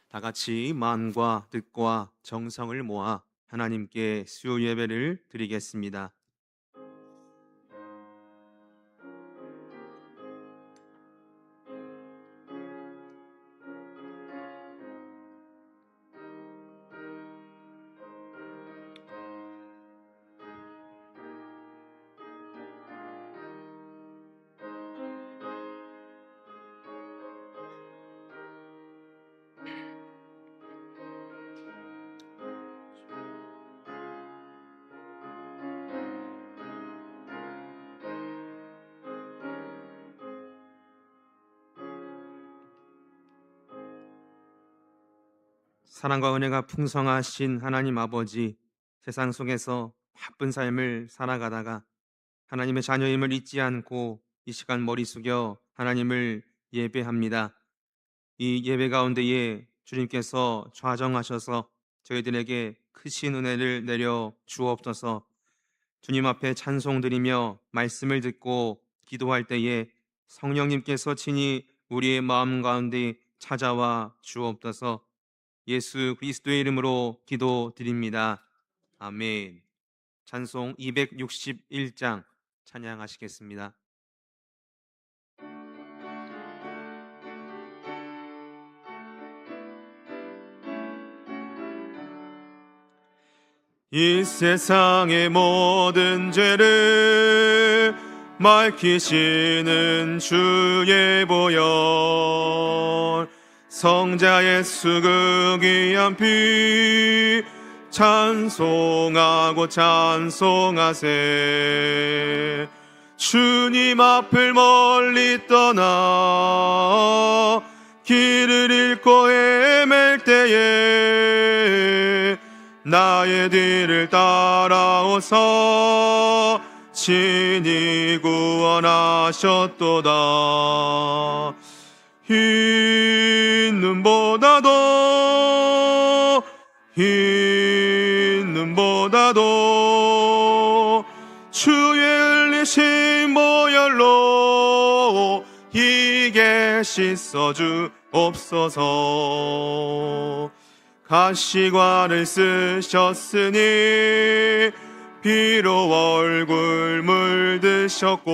다 같이 마음과 뜻과 정성을 모아 하나님께 수요 예배를 드리겠습니다. 사랑과 은혜가 풍성하신 하나님 아버지, 세상 속에서 바쁜 삶을 살아가다가 하나님의 자녀임을 잊지 않고 이 시간 머리 숙여 하나님을 예배합니다. 이 예배 가운데에 주님께서 좌정하셔서 저희들에게 크신 은혜를 내려 주옵소서. 주님 앞에 찬송드리며 말씀을 듣고 기도할 때에 성령님께서 친히 우리의 마음 가운데 찾아와 주옵소서. 예수 그리스도의 이름으로 기도드립니다. 아멘. 찬송 261장 찬양하시겠습니다. 이 세상의 모든 죄를 밝히시는 주의 보혈, 성자 예수 그 귀한 피 찬송하고 찬송하세. 주님 앞을 멀리 떠나 길을 잃고 헤맬 때에 나의 뒤를 따라오사 친히 구원하셨도다. 흰 눈보다도 흰 눈보다도 주의 흘리신 보혈로 이게 씻어 주옵소서. 가시관을 쓰셨으니 피로 얼굴 물드셨고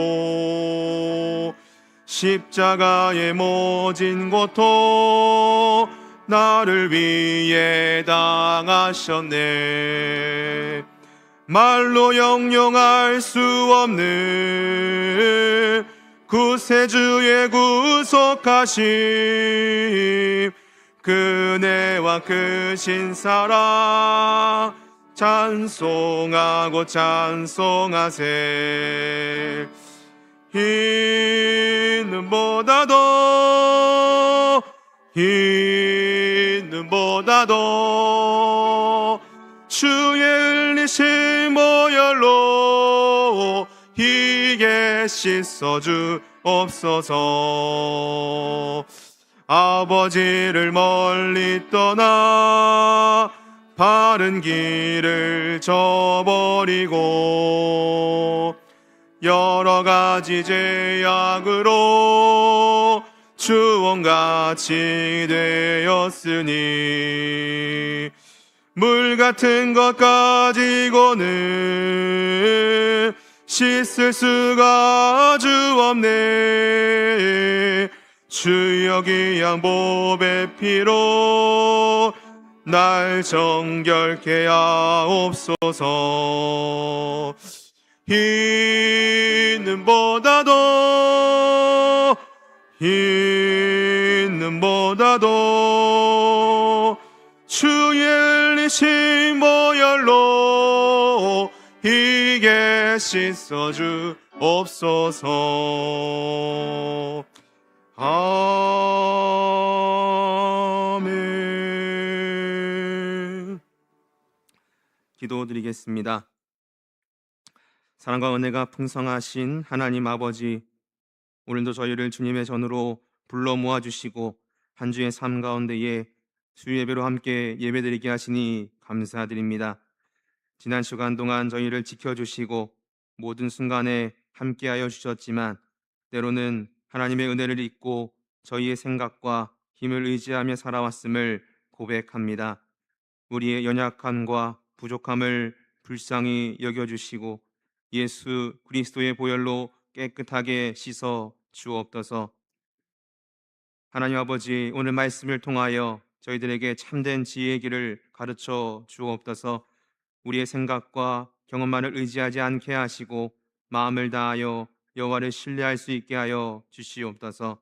십자가의 모진 고통 나를 위해 당하셨네. 말로 형용할 수 없는 구세주의 구속하심, 그네와 크신 사랑 찬송하고 찬송하세. 흰 눈보다도 흰 눈보다도 주의 흘리신 보혈로 이게 씻어 주옵소서. 아버지를 멀리 떠나 바른 길을 저버리고 여러 가지 죄악으로 주원같이 되었으니 물 같은 것 가지고는 씻을 수가 아주 없네. 주여 귀한 보배 피로 날 정결케 하옵소서. 흰 눈보다도 흰 눈보다도 주의 흘리신 보혈로 이게 씻어 주옵소서. 아멘. 기도드리겠습니다. 사랑과 은혜가 풍성하신 하나님 아버지, 오늘도 저희를 주님의 전으로 불러 모아주시고 한 주의 삶 가운데에 수요예배로 함께 예배드리게 하시니 감사드립니다. 지난 시간 동안 저희를 지켜주시고 모든 순간에 함께하여 주셨지만 때로는 하나님의 은혜를 잊고 저희의 생각과 힘을 의지하며 살아왔음을 고백합니다. 우리의 연약함과 부족함을 불쌍히 여겨주시고 예수 그리스도의 보혈로 깨끗하게 씻어 주옵소서. 하나님 아버지, 오늘 말씀을 통하여 저희들에게 참된 지혜의 길을 가르쳐 주옵소서. 우리의 생각과 경험만을 의지하지 않게 하시고 마음을 다하여 여호와를 신뢰할 수 있게 하여 주시옵소서.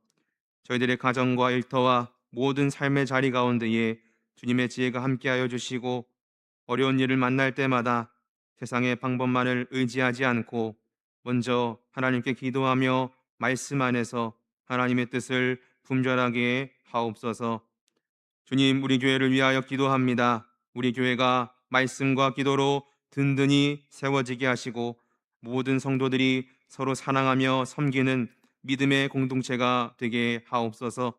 저희들의 가정과 일터와 모든 삶의 자리 가운데에 주님의 지혜가 함께하여 주시고 어려운 일을 만날 때마다 세상의 방법만을 의지하지 않고 먼저 하나님께 기도하며 말씀 안에서 하나님의 뜻을 분별하게 하옵소서. 주님, 우리 교회를 위하여 기도합니다. 우리 교회가 말씀과 기도로 든든히 세워지게 하시고 모든 성도들이 서로 사랑하며 섬기는 믿음의 공동체가 되게 하옵소서.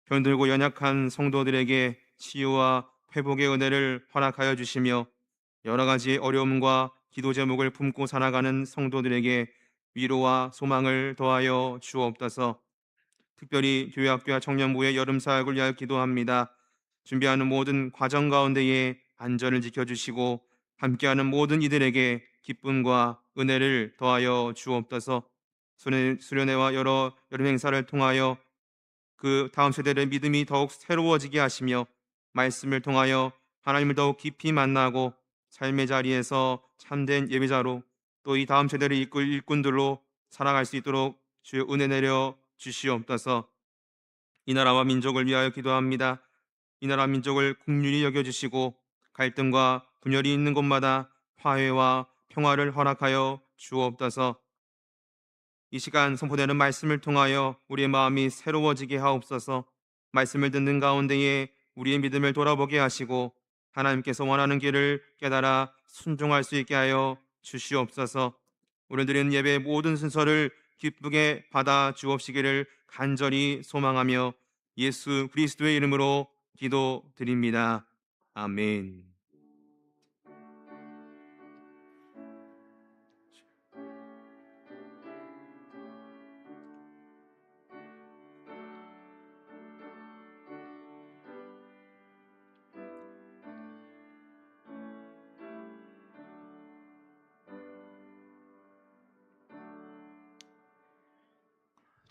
병들고 연약한 성도들에게 치유와 회복의 은혜를 허락하여 주시며 여러 가지 어려움과 기도 제목을 품고 살아가는 성도들에게 위로와 소망을 더하여 주옵소서. 특별히 교회학교와 청년부의 여름 사역을 위하여 기도합니다. 준비하는 모든 과정 가운데에 안전을 지켜주시고 함께하는 모든 이들에게 기쁨과 은혜를 더하여 주옵소서. 수련회와 여러 여름 행사를 통하여 그 다음 세대의 믿음이 더욱 새로워지게 하시며 말씀을 통하여 하나님을 더욱 깊이 만나고 삶의 자리에서 참된 예배자로 또 이 다음 세대를 이끌 일꾼들로 살아갈 수 있도록 주의 은혜 내려 주시옵소서. 이 나라와 민족을 위하여 기도합니다. 이 나라 민족을 긍휼히 여겨주시고 갈등과 분열이 있는 곳마다 화해와 평화를 허락하여 주옵소서. 이 시간 선포되는 말씀을 통하여 우리의 마음이 새로워지게 하옵소서. 말씀을 듣는 가운데에 우리의 믿음을 돌아보게 하시고 하나님께서 원하는 길을 깨달아 순종할 수 있게 하여 주시옵소서. 오늘 드리는 예배의 모든 순서를 기쁘게 받아 주옵시기를 간절히 소망하며 예수 그리스도의 이름으로 기도드립니다. 아멘.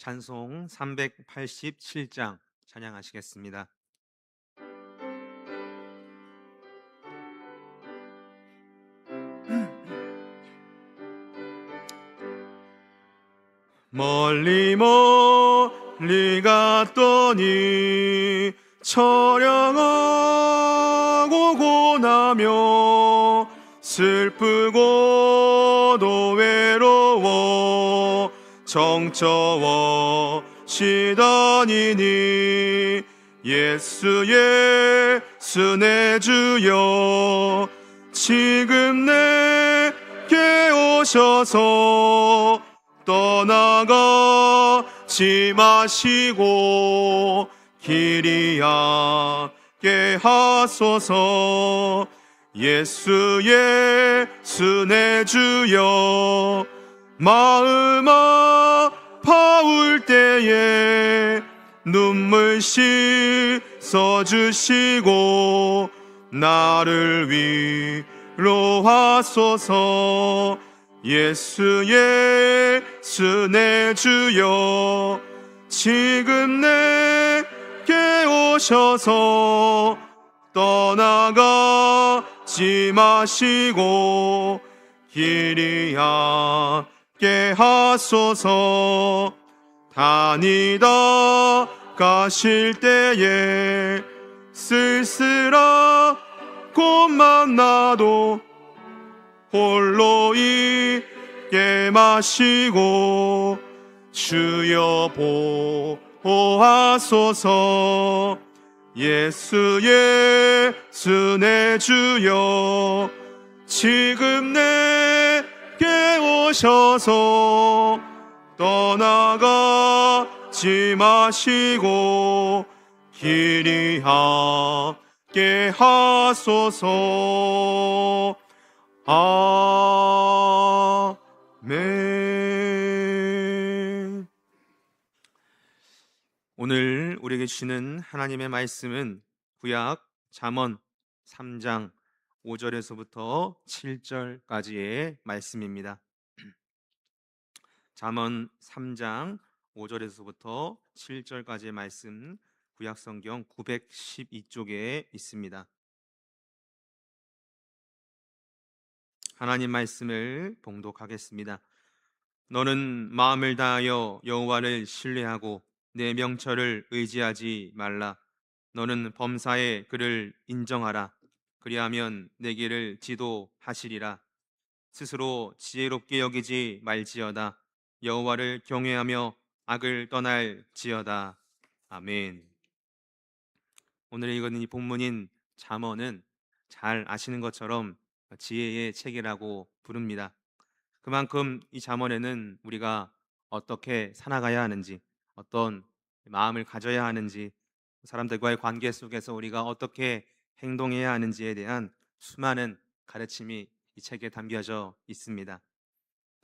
찬송 387장 찬양하시겠습니다. 멀리 멀리 갔더니 처량하고 고나며 슬프고도 외로워 정처워시다니니 예수 예수 내 주여 지금 내게 오셔서 떠나가지 마시고 길이 하게 하소서. 예수 예수 내 주여 마음 아파올 때에 눈물 씻어주시고 나를 위로하소서. 예수 예수 내 주여 지금 내게 오셔서 떠나가지 마시고 길이 하게 하소서. 다니다 가실 때에 쓸쓸하고 만나도 홀로 있게 마시고 주여 보호하소서. 예수 예수 내 주여 지금 내게 오셔서 떠나가지 마시고 길이 하게 하소서. 아멘. 오늘 우리에게 주시는 하나님의 말씀은 구약 잠언 3장 5절에서부터 7절까지의 말씀입니다. 잠언 3장 5절에서부터 7절까지의 말씀, 구약 성경 912쪽에 있습니다. 하나님 말씀을 봉독하겠습니다. 너는 마음을 다하여 여호와를 신뢰하고 내 명철을 의지하지 말라. 너는 범사에 그를 인정하라. 그리하면 내 길을 지도하시리라. 스스로 지혜롭게 여기지 말지어다. 여호와를 경외하며 악을 떠날지어다. 아멘. 오늘 읽은 이 본문인 잠언은 잘 아시는 것처럼 지혜의 책이라고 부릅니다. 그만큼 이 잠언에는 우리가 어떻게 살아가야 하는지, 어떤 마음을 가져야 하는지, 사람들과의 관계 속에서 우리가 어떻게 행동해야 하는지에 대한 수많은 가르침이 이 책에 담겨져 있습니다.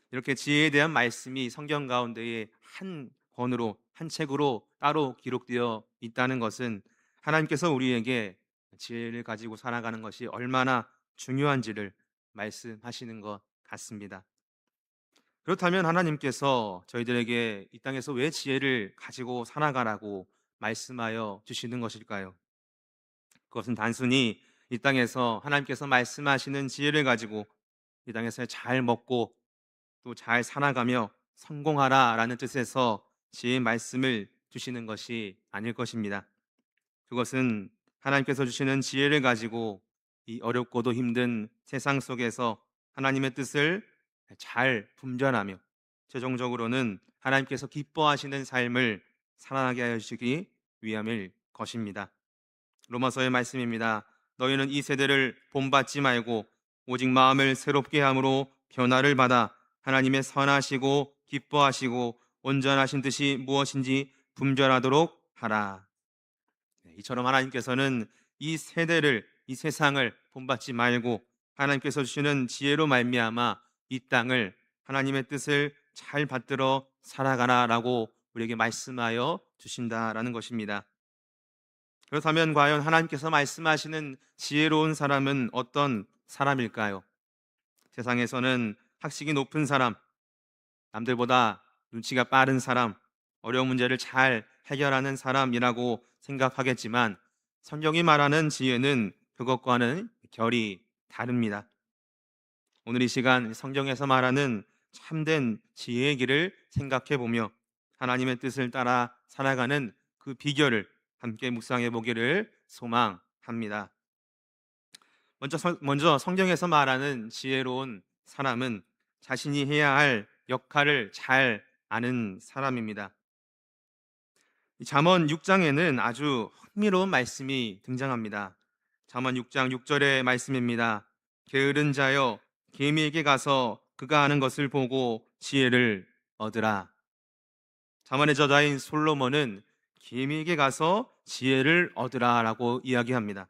이렇게 지혜에 대한 말씀이 성경 가운데에 한 권으로, 한 책으로 따로 기록되어 있다는 것은 하나님께서 우리에게 지혜를 가지고 살아가는 것이 얼마나 중요한지를 말씀하시는 것 같습니다. 그렇다면 하나님께서 저희들에게 이 땅에서 왜 지혜를 가지고 살아가라고 말씀하여 주시는 것일까요? 그것은 단순히 이 땅에서 하나님께서 말씀하시는 지혜를 가지고 이 땅에서 잘 먹고 또 잘 살아가며 성공하라라는 뜻에서 지혜의 말씀을 주시는 것이 아닐 것입니다. 그것은 하나님께서 주시는 지혜를 가지고 이 어렵고도 힘든 세상 속에서 하나님의 뜻을 잘 분별하며 최종적으로는 하나님께서 기뻐하시는 삶을 살아가게 하여 주시기 위함일 것입니다. 로마서의 말씀입니다. 너희는 이 세대를 본받지 말고 오직 마음을 새롭게 함으로 변화를 받아 하나님의 선하시고 기뻐하시고 온전하신 뜻이 무엇인지 분별하도록 하라. 이처럼 하나님께서는 이 세대를, 이 세상을 본받지 말고 하나님께서 주시는 지혜로 말미암아 이 땅을, 하나님의 뜻을 잘 받들어 살아가라라고 우리에게 말씀하여 주신다라는 것입니다. 그렇다면 과연 하나님께서 말씀하시는 지혜로운 사람은 어떤 사람일까요? 세상에서는 학식이 높은 사람, 남들보다 눈치가 빠른 사람, 어려운 문제를 잘 해결하는 사람이라고 생각하겠지만 성경이 말하는 지혜는 그것과는 결이 다릅니다. 오늘 이 시간 성경에서 말하는 참된 지혜의 길을 생각해 보며 하나님의 뜻을 따라 살아가는 그 비결을 함께 묵상해 보기를 소망합니다. 먼저 성경에서 말하는 지혜로운 사람은 자신이 해야 할 역할을 잘 아는 사람입니다. 잠언 6장에는 아주 흥미로운 말씀이 등장합니다. 잠언 6장 6절의 말씀입니다. 게으른 자여 개미에게 가서 그가 하는 것을 보고 지혜를 얻으라. 잠언의 저자인 솔로몬은 개미에게 가서 지혜를 얻으라라고 이야기합니다.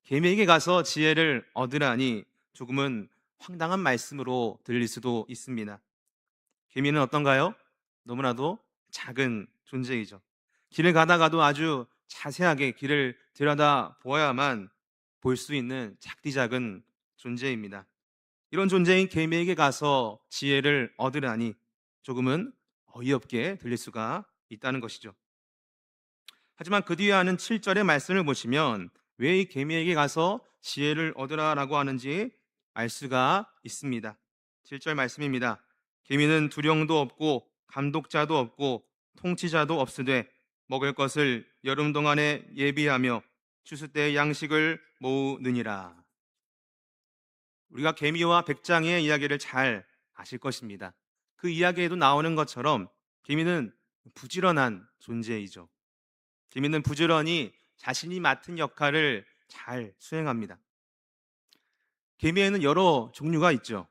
개미에게 가서 지혜를 얻으라니 조금은 황당한 말씀으로 들릴 수도 있습니다. 개미는 어떤가요? 너무나도 작은 존재이죠. 길을 가다가도 아주 자세하게 길을 들여다 보아야만 볼 수 있는 작디 작은 존재입니다. 이런 존재인 개미에게 가서 지혜를 얻으라니 조금은 어이없게 들릴 수가 있다는 것이죠. 하지만 그 뒤에 하는 7절의 말씀을 보시면 왜 이 개미에게 가서 지혜를 얻으라라고 하는지 알 수가 있습니다. 7절 말씀입니다. 개미는 두령도 없고 감독자도 없고 통치자도 없으되 먹을 것을 여름 동안에 예비하며 추수 때의 양식을 모으느니라. 우리가 개미와 백장이의 이야기를 잘 아실 것입니다. 그 이야기에도 나오는 것처럼 개미는 부지런한 존재이죠. 개미는 부지런히 자신이 맡은 역할을 잘 수행합니다. 개미에는 여러 종류가 있죠.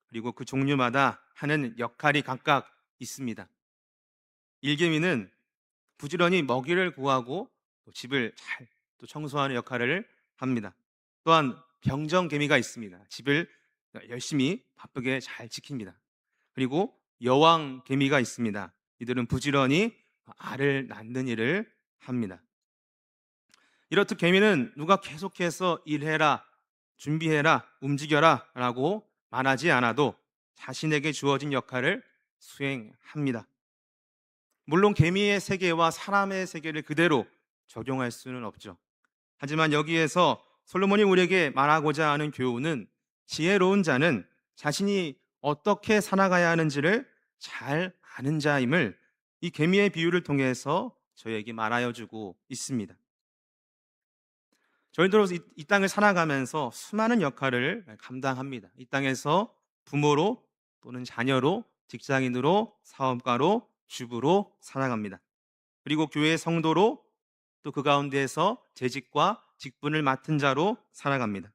그리고 그 종류마다 하는 역할이 각각 있습니다. 일개미는 부지런히 먹이를 구하고 또 집을 잘 또 청소하는 역할을 합니다. 또한 병정개미가 있습니다. 집을 열심히 바쁘게 잘 지킵니다. 그리고 여왕개미가 있습니다. 이들은 부지런히 알을 낳는 일을 합니다. 이렇듯 개미는 누가 계속해서 일해라, 준비해라, 움직여라 라고 말하지 않아도 자신에게 주어진 역할을 수행합니다. 물론 개미의 세계와 사람의 세계를 그대로 적용할 수는 없죠. 하지만 여기에서 솔로몬이 우리에게 말하고자 하는 교훈은, 지혜로운 자는 자신이 어떻게 살아가야 하는지를 잘 아는 자임을 이 개미의 비유를 통해서 저에게 말하여 주고 있습니다. 저희들은 이 땅을 살아가면서 수많은 역할을 감당합니다. 이 땅에서 부모로, 또는 자녀로, 직장인으로, 사업가로, 주부로 살아갑니다. 그리고 교회 성도로, 또 그 가운데에서 재직과 직분을 맡은 자로 살아갑니다.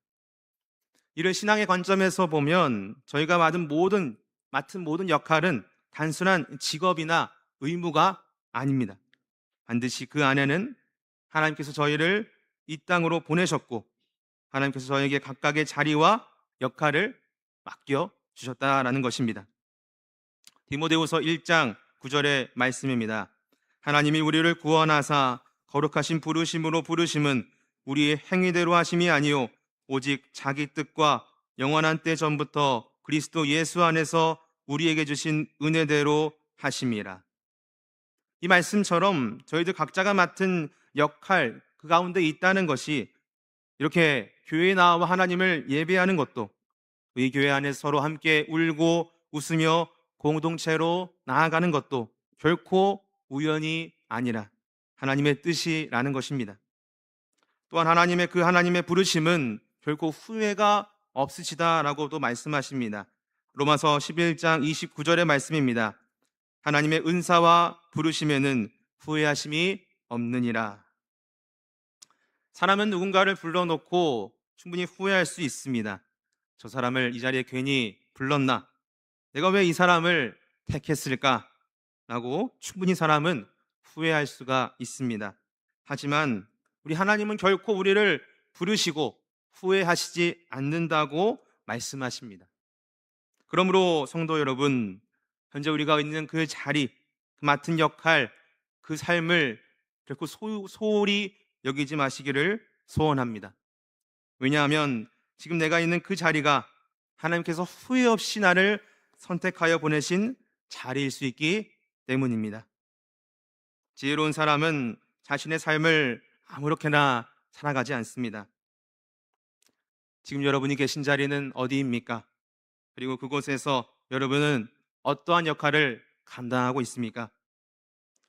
이를 신앙의 관점에서 보면 저희가 맡은 모든 역할은 단순한 직업이나 의무가 아닙니다. 반드시 그 안에는 하나님께서 저희를 이 땅으로 보내셨고, 하나님께서 저에게 각각의 자리와 역할을 맡겨 주셨다라는 것입니다. 디모데후서 1장 9절의 말씀입니다. 하나님이 우리를 구원하사 거룩하신 부르심으로 부르심은 우리의 행위대로 하심이 아니요 오직 자기 뜻과 영원한 때 전부터 그리스도 예수 안에서 우리에게 주신 은혜대로 하심이라. 이 말씀처럼 저희들 각자가 맡은 역할, 그 가운데 있다는 것이, 이렇게 교회에 나와 하나님을 예배하는 것도, 이 교회 안에 서로 함께 울고 웃으며 공동체로 나아가는 것도 결코 우연이 아니라 하나님의 뜻이라는 것입니다. 또한 하나님의 부르심은 결코 후회가 없으시다라고도 말씀하십니다. 로마서 11장 29절의 말씀입니다. 하나님의 은사와 부르심에는 후회하심이 없느니라. 사람은 누군가를 불러놓고 충분히 후회할 수 있습니다. 저 사람을 이 자리에 괜히 불렀나? 내가 왜 이 사람을 택했을까? 라고 충분히 사람은 후회할 수가 있습니다. 하지만 우리 하나님은 결코 우리를 부르시고 후회하시지 않는다고 말씀하십니다. 그러므로 성도 여러분, 현재 우리가 있는 그 자리, 그 맡은 역할, 그 삶을 결코 소홀히 여기지 마시기를 소원합니다. 왜냐하면 지금 내가 있는 그 자리가 하나님께서 후회 없이 나를 선택하여 보내신 자리일 수 있기 때문입니다. 지혜로운 사람은 자신의 삶을 아무렇게나 살아가지 않습니다. 지금 여러분이 계신 자리는 어디입니까? 그리고 그곳에서 여러분은 어떠한 역할을 감당하고 있습니까?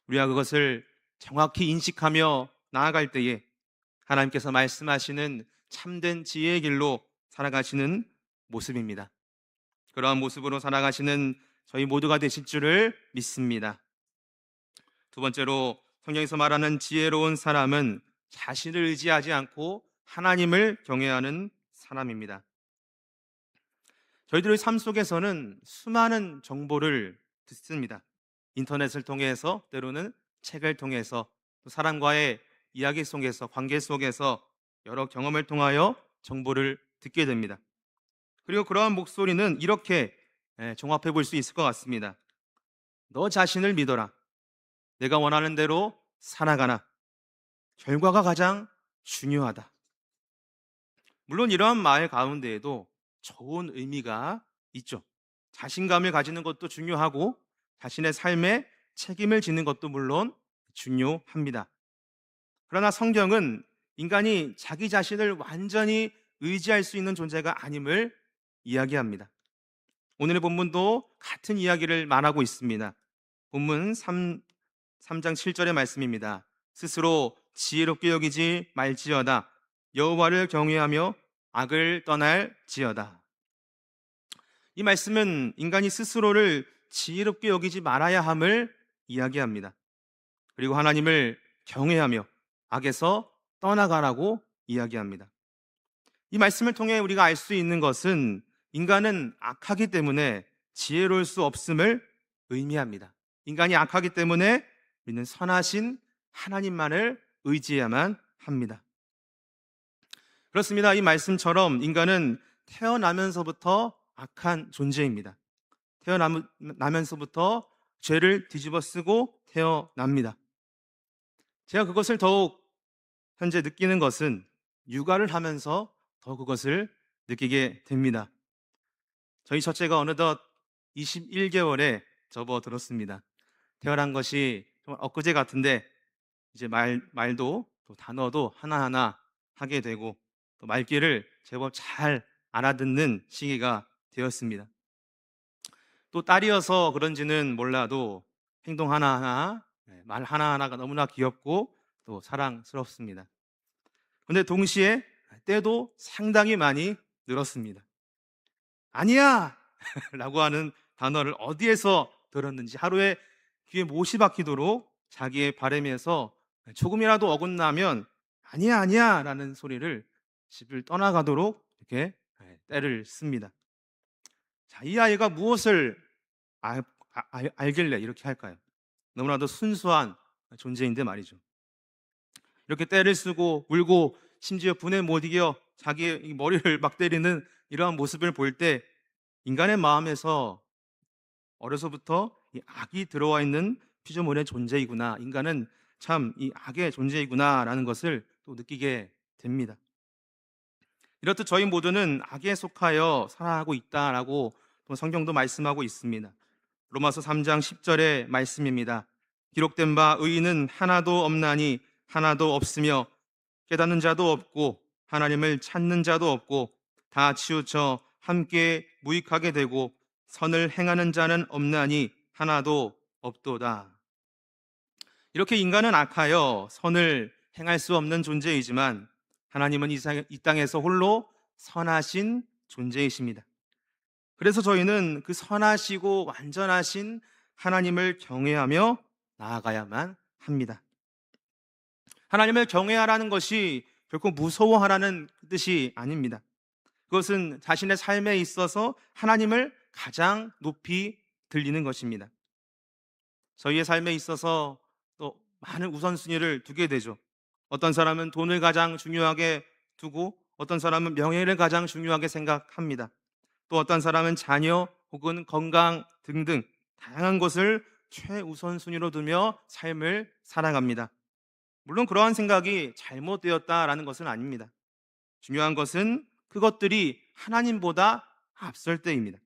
우리가 그것을 정확히 인식하며 나아갈 때에 하나님께서 말씀하시는 참된 지혜의 길로 살아가시는 모습입니다. 그러한 모습으로 살아가시는 저희 모두가 되실 줄을 믿습니다. 두 번째로, 성경에서 말하는 지혜로운 사람은 자신을 의지하지 않고 하나님을 경외하는 사람입니다. 저희들의 삶 속에서는 수많은 정보를 듣습니다. 인터넷을 통해서, 때로는 책을 통해서, 또 사람과의 이야기 속에서, 관계 속에서 여러 경험을 통하여 정보를 듣게 됩니다. 그리고 그러한 목소리는 이렇게 종합해 볼 수 있을 것 같습니다. 너 자신을 믿어라. 내가 원하는 대로 살아가나. 결과가 가장 중요하다. 물론 이러한 말 가운데에도 좋은 의미가 있죠. 자신감을 가지는 것도 중요하고 자신의 삶에 책임을 지는 것도 물론 중요합니다. 그러나 성경은 인간이 자기 자신을 완전히 의지할 수 있는 존재가 아님을 이야기합니다. 오늘의 본문도 같은 이야기를 말하고 있습니다. 본문 3장 7절의 말씀입니다. 스스로 지혜롭게 여기지 말지어다. 여호와를 경외하며 악을 떠날지어다. 이 말씀은 인간이 스스로를 지혜롭게 여기지 말아야 함을 이야기합니다. 그리고 하나님을 경외하며 악에서 떠나가라고 이야기합니다. 이 말씀을 통해 우리가 알 수 있는 것은 인간은 악하기 때문에 지혜로울 수 없음을 의미합니다. 인간이 악하기 때문에 우리는 선하신 하나님만을 의지해야만 합니다. 그렇습니다. 이 말씀처럼 인간은 태어나면서부터 악한 존재입니다. 태어나면서부터 죄를 뒤집어 쓰고 태어납니다. 제가 그것을 더욱 현재 느끼는 것은 육아를 하면서 더 그것을 느끼게 됩니다. 저희 첫째가 어느덧 21개월에 접어들었습니다. 태어난 것이 정말 엊그제 같은데 이제 말도 또 단어도 하나하나 하게 되고 또 말귀를 제법 잘 알아듣는 시기가 되었습니다. 또 딸이어서 그런지는 몰라도 행동 하나하나, 말 하나하나가 너무나 귀엽고 또 사랑스럽습니다. 그런데 동시에 때도 상당히 많이 늘었습니다. 아니야! 라고 하는 단어를 어디에서 들었는지 하루에 귀에 못이 박히도록 자기의 바람에서 조금이라도 어긋나면 아니야, 아니야! 라는 소리를 집을 떠나가도록 이렇게 때를 씁니다. 자, 이 아이가 무엇을 알길래 이렇게 할까요? 너무나도 순수한 존재인데 말이죠. 이렇게 때를 쓰고 울고 심지어 분에 못 이겨 자기의 머리를 막 때리는 이러한 모습을 볼 때 인간의 마음에서 어려서부터 이 악이 들어와 있는 피조물의 존재이구나, 인간은 참 이 악의 존재이구나라는 것을 또 느끼게 됩니다. 이렇듯 저희 모두는 악에 속하여 살아가고 있다라고 또 성경도 말씀하고 있습니다. 로마서 3장 10절의 말씀입니다. 기록된 바 의인은 하나도 없나니 하나도 없으며 깨닫는 자도 없고 하나님을 찾는 자도 없고 다 치우쳐 함께 무익하게 되고 선을 행하는 자는 없나니 하나도 없도다. 이렇게 인간은 악하여 선을 행할 수 없는 존재이지만 하나님은 이 땅에서 홀로 선하신 존재이십니다. 그래서 저희는 그 선하시고 완전하신 하나님을 경외하며 나아가야만 합니다. 하나님을 경외하라는 것이 결코 무서워하라는 뜻이 아닙니다. 그것은 자신의 삶에 있어서 하나님을 가장 높이 들리는 것입니다. 저희의 삶에 있어서 또 많은 우선순위를 두게 되죠. 어떤 사람은 돈을 가장 중요하게 두고 어떤 사람은 명예를 가장 중요하게 생각합니다. 또 어떤 사람은 자녀 혹은 건강 등등 다양한 것을 최우선순위로 두며 삶을 살아갑니다. 물론 그러한 생각이 잘못되었다라는 것은 아닙니다. 중요한 것은 그것들이 하나님보다 앞설 때입니다.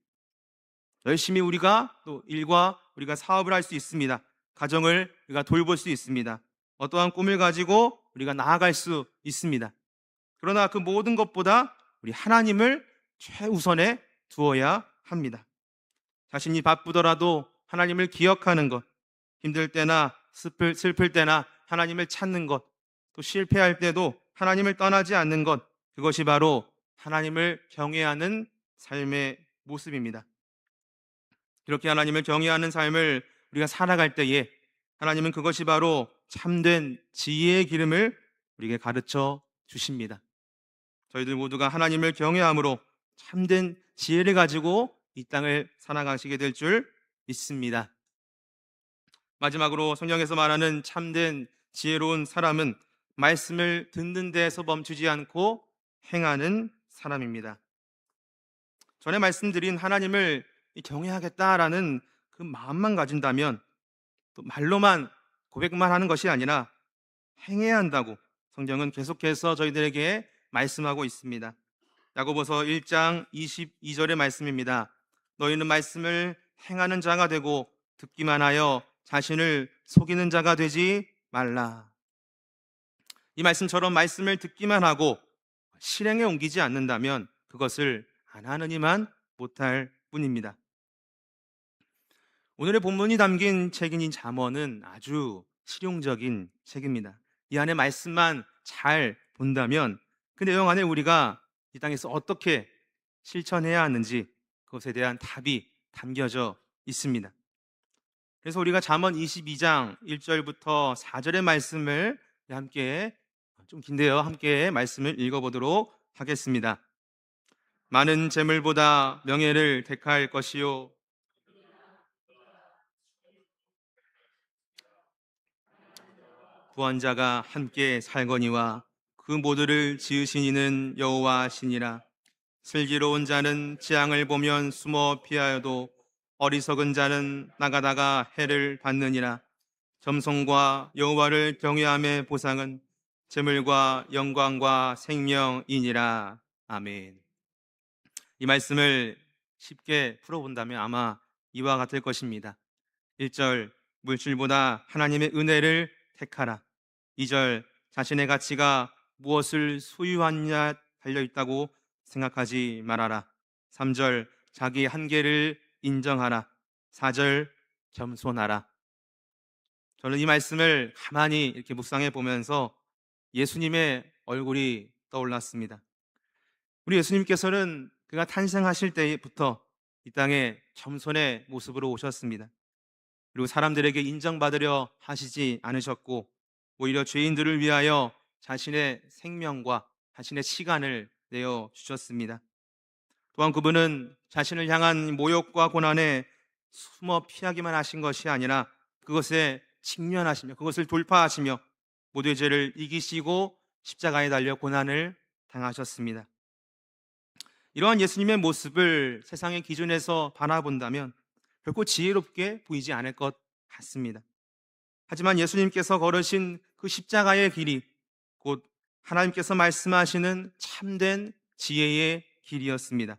열심히 우리가 또 일과 우리가 사업을 할 수 있습니다. 가정을 우리가 돌볼 수 있습니다. 어떠한 꿈을 가지고 우리가 나아갈 수 있습니다. 그러나 그 모든 것보다 우리 하나님을 최우선에 두어야 합니다. 자신이 바쁘더라도 하나님을 기억하는 것, 힘들 때나 슬플 때나 하나님을 찾는 것, 또 실패할 때도 하나님을 떠나지 않는 것, 그것이 바로 하나님을 경외하는 삶의 모습입니다. 이렇게 하나님을 경외하는 삶을 우리가 살아갈 때에 하나님은 그것이 바로 참된 지혜의 기름을 우리에게 가르쳐 주십니다. 저희들 모두가 하나님을 경외함으로 참된 지혜를 가지고 이 땅을 살아가시게 될 줄 믿습니다. 마지막으로 성경에서 말하는 참된 지혜로운 사람은 말씀을 듣는 데에서 멈추지 않고 행하는 사람입니다. 전에 말씀드린 하나님을 경외하겠다라는 그 마음만 가진다면 또 말로만 고백만 하는 것이 아니라 행해야 한다고 성경은 계속해서 저희들에게 말씀하고 있습니다. 야고보서 1장 22절의 말씀입니다. 너희는 말씀을 행하는 자가 되고 듣기만 하여 자신을 속이는 자가 되지 말라. 이 말씀처럼 말씀을 듣기만 하고 실행에 옮기지 않는다면 그것을 안 하느니만 못할 뿐입니다. 오늘의 본문이 담긴 책인 잠언은 아주 실용적인 책입니다. 이 안에 말씀만 잘 본다면 그 내용 안에 우리가 이 땅에서 어떻게 실천해야 하는지 그것에 대한 답이 담겨져 있습니다. 그래서 우리가 잠언 22장 1절부터 4절의 말씀을 함께, 좀 긴데요, 함께 말씀을 읽어보도록 하겠습니다. 많은 재물보다 명예를 택할 것이요 부한 자가 함께 살거니와 그 모두를 지으신 이는 여호와시니라. 슬기로운 자는 재앙을 보면 숨어 피하여도 어리석은 자는 나가다가 해를 받느니라. 점성과 여호와를 경외함의 보상은 재물과 영광과 생명이니라. 아멘. 이 말씀을 쉽게 풀어본다면 아마 이와 같을 것입니다. 1절, 물질보다 하나님의 은혜를 택하라. 2절, 자신의 가치가 무엇을 소유하느냐 달려있다고 생각하지 말아라. 3절, 자기 한계를 인정하라. 4절, 겸손하라. 저는 이 말씀을 가만히 이렇게 묵상해 보면서 예수님의 얼굴이 떠올랐습니다. 우리 예수님께서는 그가 탄생하실 때부터 이 땅에 겸손의 모습으로 오셨습니다. 그리고 사람들에게 인정받으려 하시지 않으셨고, 오히려 죄인들을 위하여 자신의 생명과 자신의 시간을 내어 주셨습니다. 또한 그분은 자신을 향한 모욕과 고난에 숨어 피하기만 하신 것이 아니라 그것에 직면하시며 그것을 돌파하시며 모두의 죄를 이기시고 십자가에 달려 고난을 당하셨습니다. 이러한 예수님의 모습을 세상의 기준에서 바라본다면 결코 지혜롭게 보이지 않을 것 같습니다. 하지만 예수님께서 걸으신 그 십자가의 길이 곧 하나님께서 말씀하시는 참된 지혜의 길이었습니다.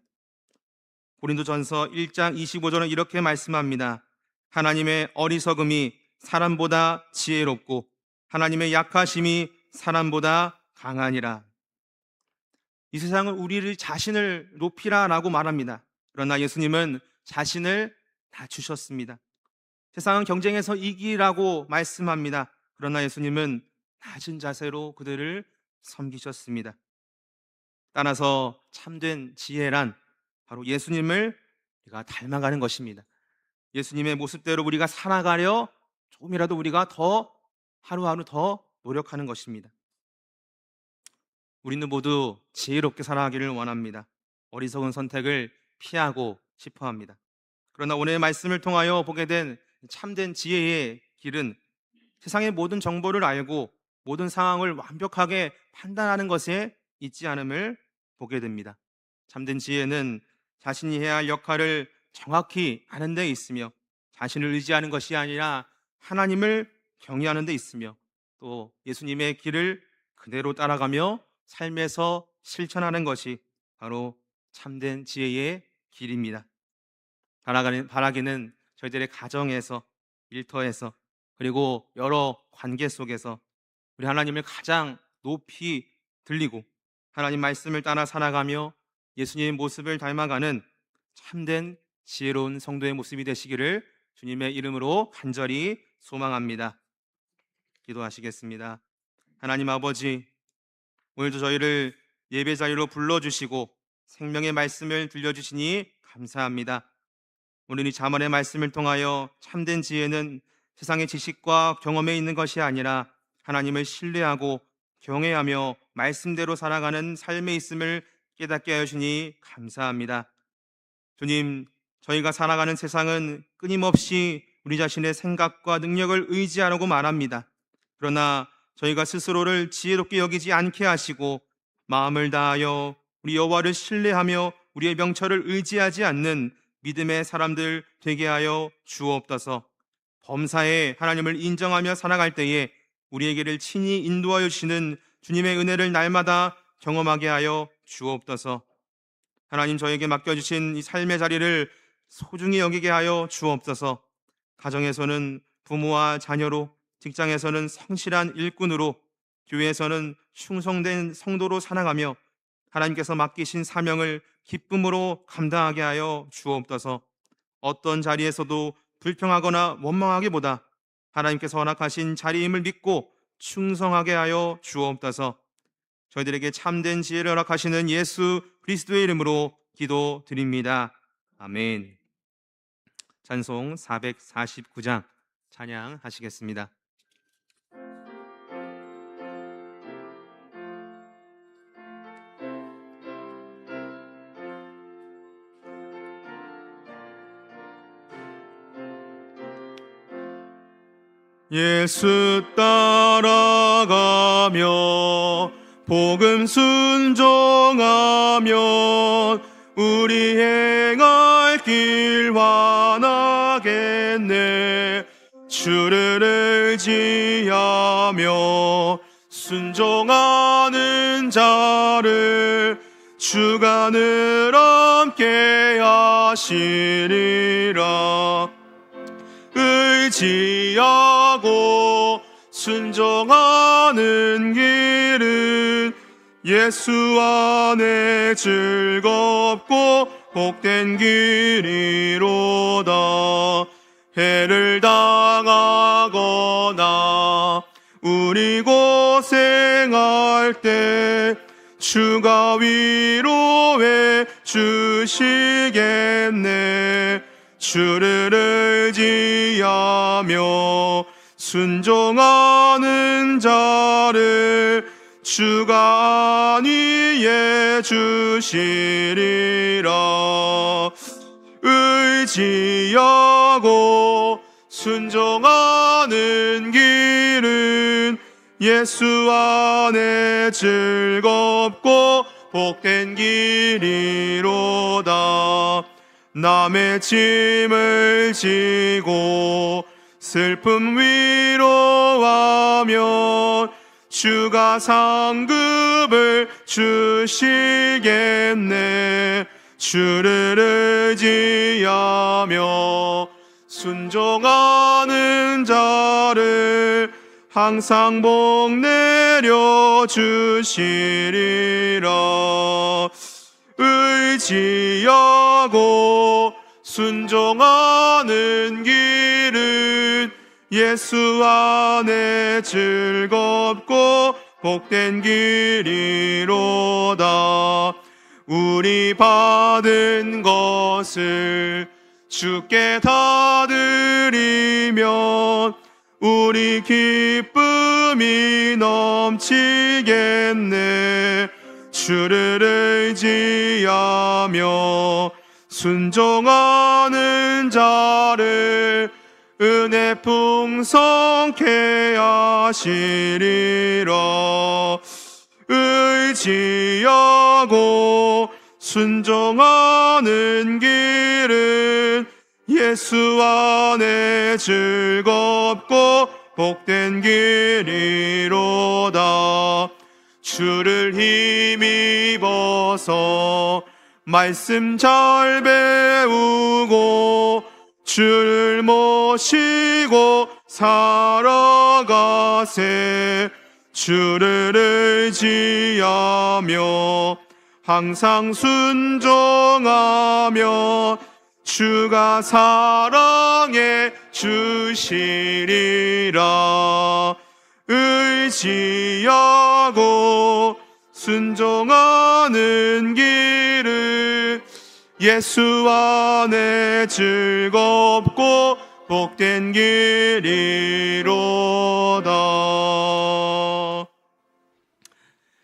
고린도전서 1장 25절은 이렇게 말씀합니다. 하나님의 어리석음이 사람보다 지혜롭고 하나님의 약하심이 사람보다 강하니라. 이 세상은 우리를 자신을 높이라라고 말합니다. 그러나 예수님은 자신을 낮추셨습니다. 세상은 경쟁에서 이기라고 말씀합니다. 그러나 예수님은 낮은 자세로 그들을 섬기셨습니다. 따라서 참된 지혜란 바로 예수님을 우리가 닮아가는 것입니다. 예수님의 모습대로 우리가 살아가려 조금이라도 우리가 더 하루하루 더 노력하는 것입니다. 우리는 모두 지혜롭게 살아가기를 원합니다. 어리석은 선택을 피하고 싶어 합니다. 그러나 오늘의 말씀을 통하여 보게 된 참된 지혜의 길은 세상의 모든 정보를 알고 모든 상황을 완벽하게 판단하는 것에 있지 않음을 보게 됩니다. 참된 지혜는 자신이 해야 할 역할을 정확히 아는 데 있으며 자신을 의지하는 것이 아니라 하나님을 경외하는 데 있으며 또 예수님의 길을 그대로 따라가며 삶에서 실천하는 것이 바로 참된 지혜의 길입니다. 바라기는 저희들의 가정에서, 일터에서, 그리고 여러 관계 속에서 우리 하나님을 가장 높이 들리고 하나님 말씀을 따라 살아가며 예수님의 모습을 닮아가는 참된 지혜로운 성도의 모습이 되시기를 주님의 이름으로 간절히 소망합니다. 기도하시겠습니다. 하나님 아버지, 오늘도 저희를 예배 자리로 불러주시고 생명의 말씀을 들려주시니 감사합니다. 오늘 이 잠언의 말씀을 통하여 참된 지혜는 세상의 지식과 경험에 있는 것이 아니라 하나님을 신뢰하고 경외하며 말씀대로 살아가는 삶에 있음을 깨닫게 하여 주니 감사합니다. 주님, 저희가 살아가는 세상은 끊임없이 우리 자신의 생각과 능력을 의지하라고 말합니다. 그러나 저희가 스스로를 지혜롭게 여기지 않게 하시고 마음을 다하여 우리 여호와를 신뢰하며 우리의 명철을 의지하지 않는 믿음의 사람들 되게 하여 주옵소서. 범사에 하나님을 인정하며 살아갈 때에 우리에게를 친히 인도하여 주시는 주님의 은혜를 날마다 경험하게 하여 주옵소서. 하나님, 저에게 맡겨주신 이 삶의 자리를 소중히 여기게 하여 주옵소서. 가정에서는 부모와 자녀로, 직장에서는 성실한 일꾼으로, 교회에서는 충성된 성도로 살아가며 하나님께서 맡기신 사명을 기쁨으로 감당하게 하여 주옵소서. 어떤 자리에서도 불평하거나 원망하기보다 하나님께서 허락하신 자리임을 믿고 충성하게 하여 주옵소서. 저희들에게 참된 지혜를 허락하시는 예수 그리스도의 이름으로 기도드립니다. 아멘. 찬송 449장 찬양하시겠습니다. 예수 따라가며 복음 순종하면 우리 행할 길 환하겠네. 주를 의지하며 순종하는 자를 주가 늘 함께 하시리라. 의지하고 순종하는 길은 예수 안에 즐겁고 복된 길이로다. 해를 당하거나 우리 고생할 때 주가 위로해 주시겠네. 주를 의지하며 순종하는 자를 주가 안위해 주시리라. 의지하고 순종하는 길은 예수 안에 즐겁고 복된 길이로다. 남의 짐을 지고 슬픔 위로하면 주가 상급을 주시겠네. 주를 의지하며 순종하는 자를 항상 복 내려 주시리라. 의지하고 순종하는 길은 예수 안에 즐겁고 복된 길이로다. 우리 받은 것을 주께 다 드리면 우리 기쁨이 넘치겠네. 주를 의지하며 순종하는 자를 은혜 풍성케 하시리라. 의지하고 순종하는 길은 예수 안에 즐겁고 복된 길이로다. 주를 힘입어서 말씀 잘 배우고 주를 모시고 살아가세. 주를 의지하며 항상 순종하며 주가 사랑해 주시리라. 의지하고 순종하는 길은 예수 안에 즐겁고 복된 길이로다.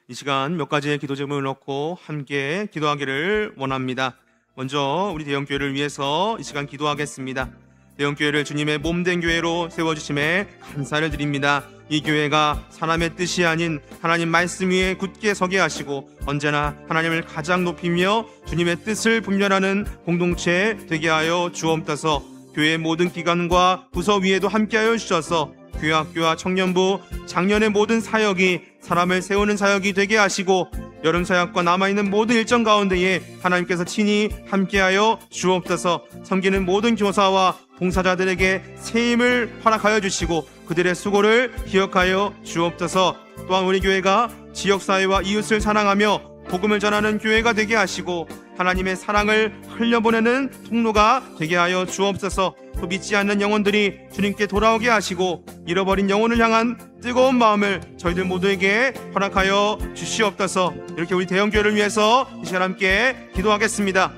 이 시간 몇 가지의 기도 제목을 놓고 함께 기도하기를 원합니다. 먼저 우리 대형교회를 위해서 이 시간 기도하겠습니다. 대형교회를 주님의 몸된 교회로 세워주심에 감사를 드립니다. 이 교회가 사람의 뜻이 아닌 하나님 말씀 위에 굳게 서게 하시고 언제나 하나님을 가장 높이며 주님의 뜻을 분별하는 공동체 되게 하여 주옵소서. 교회의 모든 기관과 부서 위에도 함께하여 주셔서 교회학교와 청년부, 작년의 모든 사역이 사람을 세우는 사역이 되게 하시고 여름 사역과 남아있는 모든 일정 가운데에 하나님께서 친히 함께하여 주옵소서. 섬기는 모든 교사와 봉사자들에게 새 힘을 허락하여 주시고 그들의 수고를 기억하여 주옵소서. 또한 우리 교회가 지역사회와 이웃을 사랑하며 복음을 전하는 교회가 되게 하시고 하나님의 사랑을 흘려보내는 통로가 되게 하여 주옵소서. 또 믿지 않는 영혼들이 주님께 돌아오게 하시고 잃어버린 영혼을 향한 뜨거운 마음을 저희들 모두에게 허락하여 주시옵소서. 이렇게 우리 대형교회를 위해서 이 시간 함께 기도하겠습니다.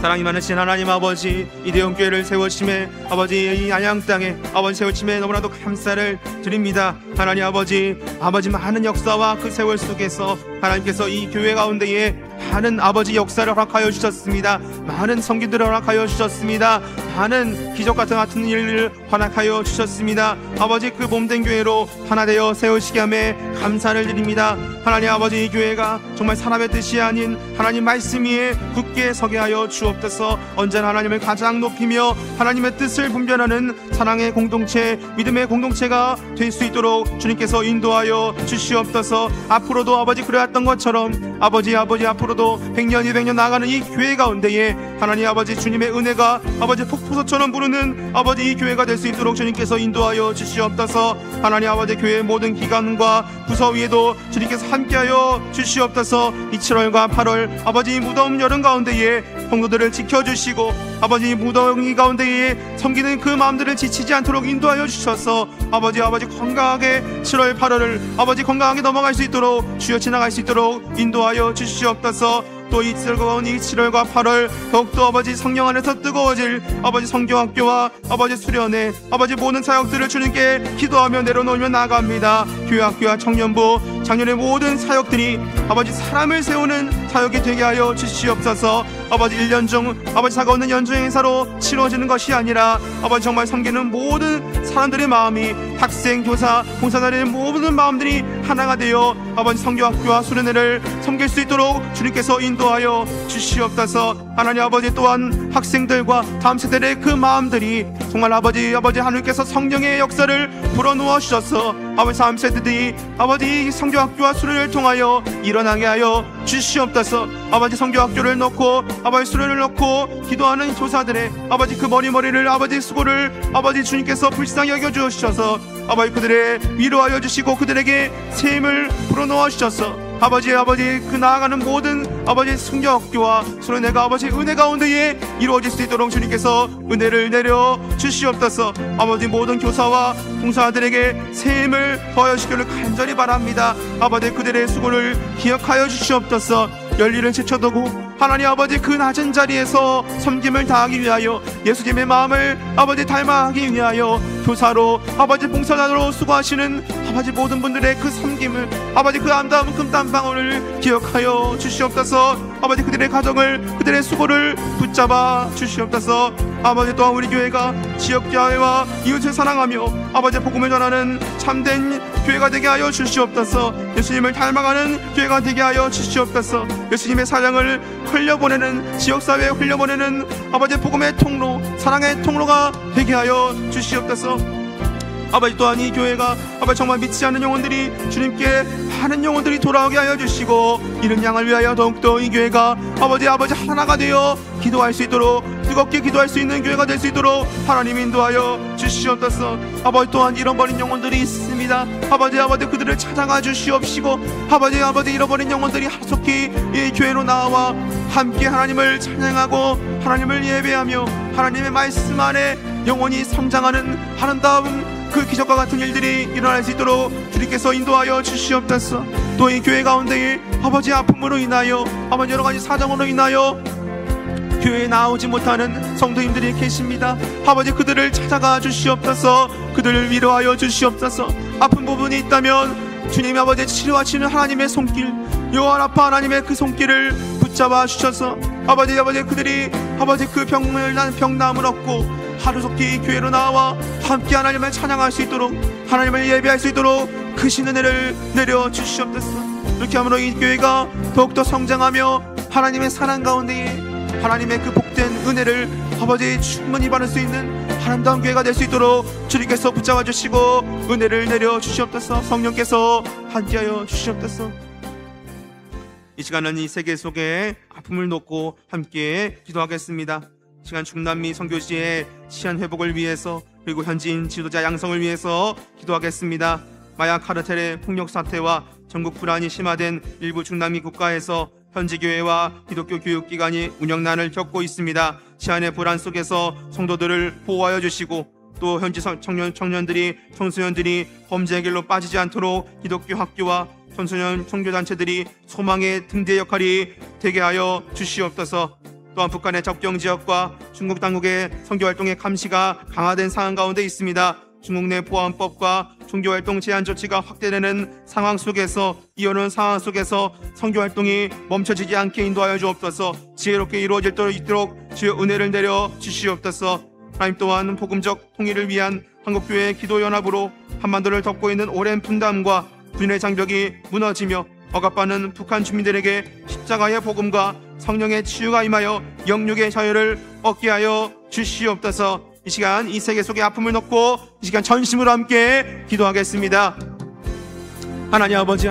사랑이 많으신 하나님 아버지, 이 대형교회를 세우심에 아버지 이 안양 땅에 아버지 세우심에 너무나도 감사를 드립니다. 하나님 아버지 많은 역사와 그 세월 속에서 하나님께서 이 교회 가운데에 많은 아버지 역사를 허락하여 주셨습니다. 많은 성기들을 허락하여 주셨습니다. 많은 기적 같은 일을 허락하여 주셨습니다. 아버지 그 몸된 교회로 하나 되어 세우시게 하며 감사를 드립니다. 하나님 아버지, 이 교회가 정말 사람의 뜻이 아닌 하나님 말씀 위에 굳게 서게 하여 주옵소서. 언제나 하나님을 가장 높이며 하나님의 뜻을 분별하는 사랑의 공동체, 믿음의 공동체가 될 수 있도록 주님께서 인도하여 주시옵소서. 앞으로도 아버지 그래왔던 것처럼 아버지 앞으로도 100년 200년 나아가는 이 교회 가운데에 하나님 아버지 주님의 은혜가 아버지 폭포수처럼 부르는 아버지 이 교회가 될 수 있도록 주님께서 인도하여 주시옵소서. 하나님 아버지 교회의 모든 기관과 부서 위에도 주님께서 함께하여 주시옵소서. 이 7월과 8월 아버지 무더운 여름 가운데에 성도들을 지켜주시고 아버지 무더위 가운데에 섬기는 그 마음들을 지치지 않도록 인도하여 주셔서 아버지 건강하게 7월 8월을 아버지 건강하게 넘어갈 수 있도록 주여 지나갈 수 있도록 인도하여 주시옵소서. 또 이 즐거운 이 7월과 8월 더욱더 아버지 성령 안에서 뜨거워질 아버지 성경학교와 아버지 수련회 아버지 모든 사역들을 주님께 기도하며 내려놓으며 나아갑니다. 교회학교와 청년부 작년의 모든 사역들이 아버지 사람을 세우는 사역이 되게 하여 주시옵소서. 아버지 1년 중 아버지 다가오는 연중 행사로 치러지는 것이 아니라 아버지 정말 섬기는 모든 사람들의 마음이 학생, 교사, 봉사자들의 모든 마음들이 하나가 되어 아버지 성경학교와 수련회를 섬길 수 있도록 주님께서 인도하여 주시옵소서. 하나님 아버지 또한 학생들과 다음 세대의 그 마음들이 정말 아버지 하나님께서 성령의 역사를 불어넣어 주셔서 아버지 다음 세대들이 아버지 성경학교와 수련회를 통하여 일어나게 하여 주시옵소서. 아버지 성경학교를 놓고 아버지 수련을 놓고 기도하는 교사들의 아버지 그 머리를 아버지 수고를 아버지 주님께서 불쌍히 여겨 주셔서 아버지 그들의 위로하여 주시고 그들에게 새 힘을 불어넣어 주셔서 아버지 그 나아가는 모든 아버지 성경학교와 수련회가 아버지 은혜 가운데에 이루어질 수 있도록 주님께서 은혜를 내려 주시옵소서. 아버지 모든 교사와 봉사자들에게 새 힘을 더하여 주시기를 간절히 바랍니다. 아버지 그들의 수고를 기억하여 주시옵소서. 열일을 제쳐두고 하나님 아버지 그 낮은 자리에서 섬김을 다하기 위하여 예수님의 마음을 아버지 닮아가기 위하여 교사로 아버지 봉사자로 수고하시는 아버지 모든 분들의 그 섬김을 아버지 그 아름다운 금단방울을 기억하여 주시옵소서. 아버지 그들의 가정을 그들의 수고를 붙잡아 주시옵소서. 아버지 또한 우리 교회가 지역교회와 이웃을 사랑하며 아버지 복음을 전하는 참된 교회가 되게 하여 주시옵소서. 예수님을 닮아가는 교회가 되게 하여 주시옵소서. 예수님의 사랑을 흘려보내는 지역사회에 흘려보내는 아버지 복음의 통로 사랑의 통로가 되게 하여 주시옵소서. 아버지 또한 이 교회가 아버지 정말 믿지 않는 영혼들이 주님께 많은 영혼들이 돌아오게 하여 주시고 이런 양을 위하여 더욱더 이 교회가 아버지 하나가 되어 기도할 수 있도록 뜨겁게 기도할 수 있는 교회가 될 수 있도록 하나님 인도하여 주시옵소서. 아버지 또한 잃어버린 영혼들이 있습니다. 아버지 그들을 찾아가 주시옵시고 아버지 잃어버린 영혼들이 하속히 이 교회로 나와 함께 하나님을 찬양하고 하나님을 예배하며 하나님의 말씀 안에 영혼이 성장하는 아름다운 그 기적과 같은 일들이 일어날 수 있도록 주님께서 인도하여 주시옵소서. 또 이 교회 가운데에 아버지 아픔으로 인하여 아버지 여러 가지 사정으로 인하여 교회에 나오지 못하는 성도님들이 계십니다. 아버지 그들을 찾아가 주시옵소서. 그들을 위로하여 주시옵소서. 아픈 부분이 있다면 주님 아버지 치료하시는 하나님의 손길 여호와 라파 하나님의 그 손길을 붙잡아 주셔서 아버지 그들이 아버지 그 병나음을 얻고 하루속히 교회로 나와 함께 하나님을 찬양할 수 있도록 하나님을 예배할 수 있도록 크신 은혜를 내려 주시옵소서. 이렇게 함으로 이 교회가 더욱더 성장하며 하나님의 사랑 가운데에 하나님의 그 복된 은혜를 아버지 충분히 받을 수 있는 아름다운 교회가 될 수 있도록 주님께서 붙잡아 주시고 은혜를 내려 주시옵소서. 성령께서 함께하여 주시옵소서. 이 시간은 이 세계 속에 아픔을 놓고 함께 기도하겠습니다. 시간 중남미 선교지의 치안 회복을 위해서 그리고 현지인 지도자 양성을 위해서 기도하겠습니다. 마약 카르텔의 폭력 사태와 전국 불안이 심화된 일부 중남미 국가에서 현지 교회와 기독교 교육기관이 운영난을 겪고 있습니다. 치안의 불안 속에서 성도들을 보호하여 주시고 또 현지 청소년들이 범죄의 길로 빠지지 않도록 기독교 학교와 청소년 선교단체들이 소망의 등대 역할이 되게 하여 주시옵소서. 또한 북한의 접경 지역과 중국 당국의 선교활동의 감시가 강화된 상황 가운데 있습니다. 중국 내 보안법과 종교활동 제한 조치가 확대되는 상황 속에서 이어오는 상황 속에서 선교활동이 멈춰지지 않게 인도하여 주옵소서. 지혜롭게 이루어질 수 있도록 주여 은혜를 내려 주시옵소서. 하나님 또한 복음적 통일을 위한 한국교회 기도연합으로 한반도를 덮고 있는 오랜 분담과 분열의 장벽이 무너지며 억압받는 북한 주민들에게 십자가의 복음과 성령의 치유가 임하여 영육의 자유를 얻게 하여 주시옵소서. 이 시간 이 세계 속에 아픔을 넣고 이 시간 전심으로 함께 기도하겠습니다. 하나님 아버지,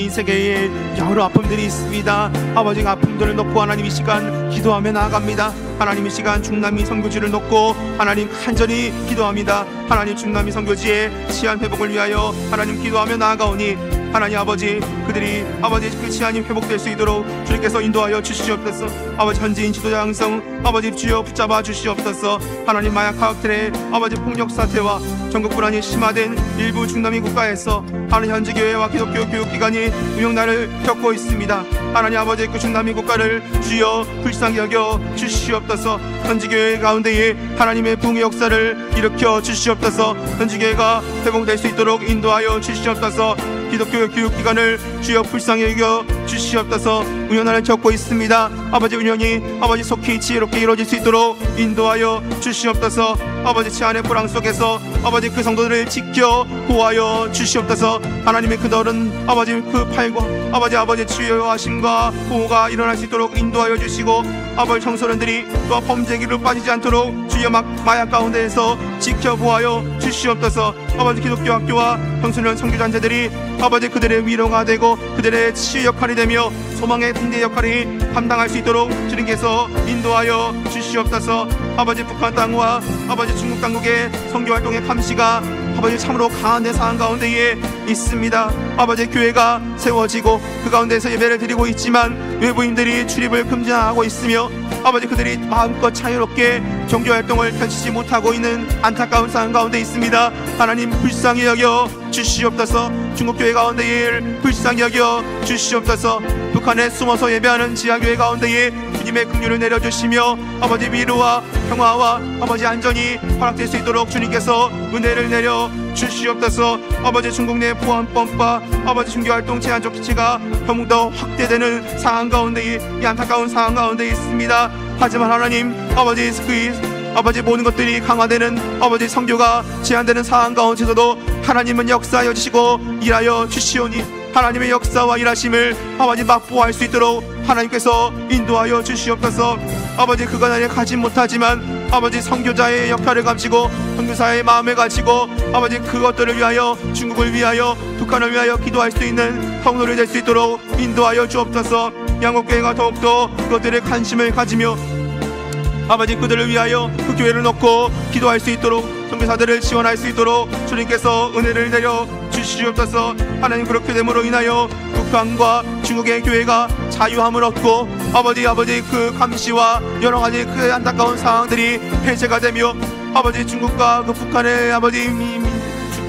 이 세계에 여러 아픔들이 있습니다. 아버지, 아픔들을 놓고 하나님 이 시간 기도하며 나아갑니다. 하나님 이 시간 중남미 선교지를 놓고 하나님 간절히 기도합니다. 하나님 중남미 선교지의 치안 회복을 위하여 하나님 기도하며 나아가오니 하나님 아버지, 그들이 아버지 그 치안이 회복될 수 있도록 주님께서 인도하여 주시옵소서. 아버지 현지인 지도자 양성 아버지 주여 붙잡아 주시옵소서. 하나님 마약 카르텔의 아버지 폭력 사태와 전국 불안이 심화된 일부 중남미 국가에서 하나님 현지 교회와 기독교 교육기관이 운영난을 겪고 있습니다. 하나님 아버지 그 중남미 국가를 주여 불쌍히 여겨 주시옵소서. 현지 교회 가운데에 하나님의 부흥의 역사를 일으켜 주시옵소서. 현지 교회가 회복될 수 있도록 인도하여 주시옵소서. 기독교 교육기관을 주여 불쌍히 여겨 주시옵소서. 운영난을 겪고 있습니다. 아버지 운영이 아버지 속히 지혜롭게 이루어질 수 있도록 인도하여 주시옵소서. 아버지 치안의 불황 속에서 아버지 그 성도들을 지켜 보호하여 주시옵소서. 하나님의 그 너른 아버지 그 팔과 아버지 치유하심과 보호가 일어날 수 있도록 인도하여 주시고 아버지 청소년들이 또 범죄기로 빠지지 않도록 주여 마약 가운데에서 지켜 보호하여 주시옵소서. 아버지 기독교 학교와 청소년 선교단체들이 아버지 그들의 위로가 되고 그들의 치유 역할이 되며 소망의 등대 역할이 감당할 수 있도록 주님께서 인도하여 주시옵소서. 아버지 북한 땅과 아버지 중국 당국의 선교활동의 감시가 아버지 참으로 강한 내 상황 가운데에 있습니다. 아버지 교회가 세워지고 그 가운데서 예배를 드리고 있지만 외부인들이 출입을 금지하고 있으며 아버지 그들이 마음껏 자유롭게 종교활동을 펼치지 못하고 있는 안타까운 상황 가운데 있습니다. 하나님 불쌍히 여겨 주시옵소서. 중국교회 가운데에 불쌍히 여겨 주시옵소서. 북한에 숨어서 예배하는 지하교회 가운데에 주님의 긍휼을 내려주시며 아버지 위로와 평화와 아버지 안전이 허락될 수 있도록 주님께서 은혜를 내려 주시옵소서. 아버지 중국 내 보안법과 아버지 종교활동 제한 조치가 더욱더 확대되는 상황 가운데 이 안타까운 상황 가운데 있습니다. 하지만 하나님 아버지 모든 것들이 강화되는 아버지 성교가 제한되는 상황 가운데서도 하나님은 역사하여 주시고 일하여 주시오니 하나님의 역사와 일하심을 아버지 맛보할 수 있도록 하나님께서 인도하여 주시옵소서. 아버지 그간에 가지 못하지만 아버지 선교자의 역할을 가지고 선교사의 마음을 가지고 아버지 그것들을 위하여 중국을 위하여 북한을 위하여 기도할 수 있는 성도를 될 수 있도록 인도하여 주옵소서. 양국교회가 더욱더 그것들의 관심을 가지며 아버지 그들을 위하여 그 교회를 놓고 기도할 수 있도록 선교사들을 지원할 수 있도록 주님께서 은혜를 내려 주시옵소서. 하나님 그렇게 됨으로 인하여 북한과 중국의 교회가 자유함을 얻고 아버지 그 감시와 여러 가지 그 안타까운 상황들이 해제가 되며 아버지 중국과 그 북한의 아버지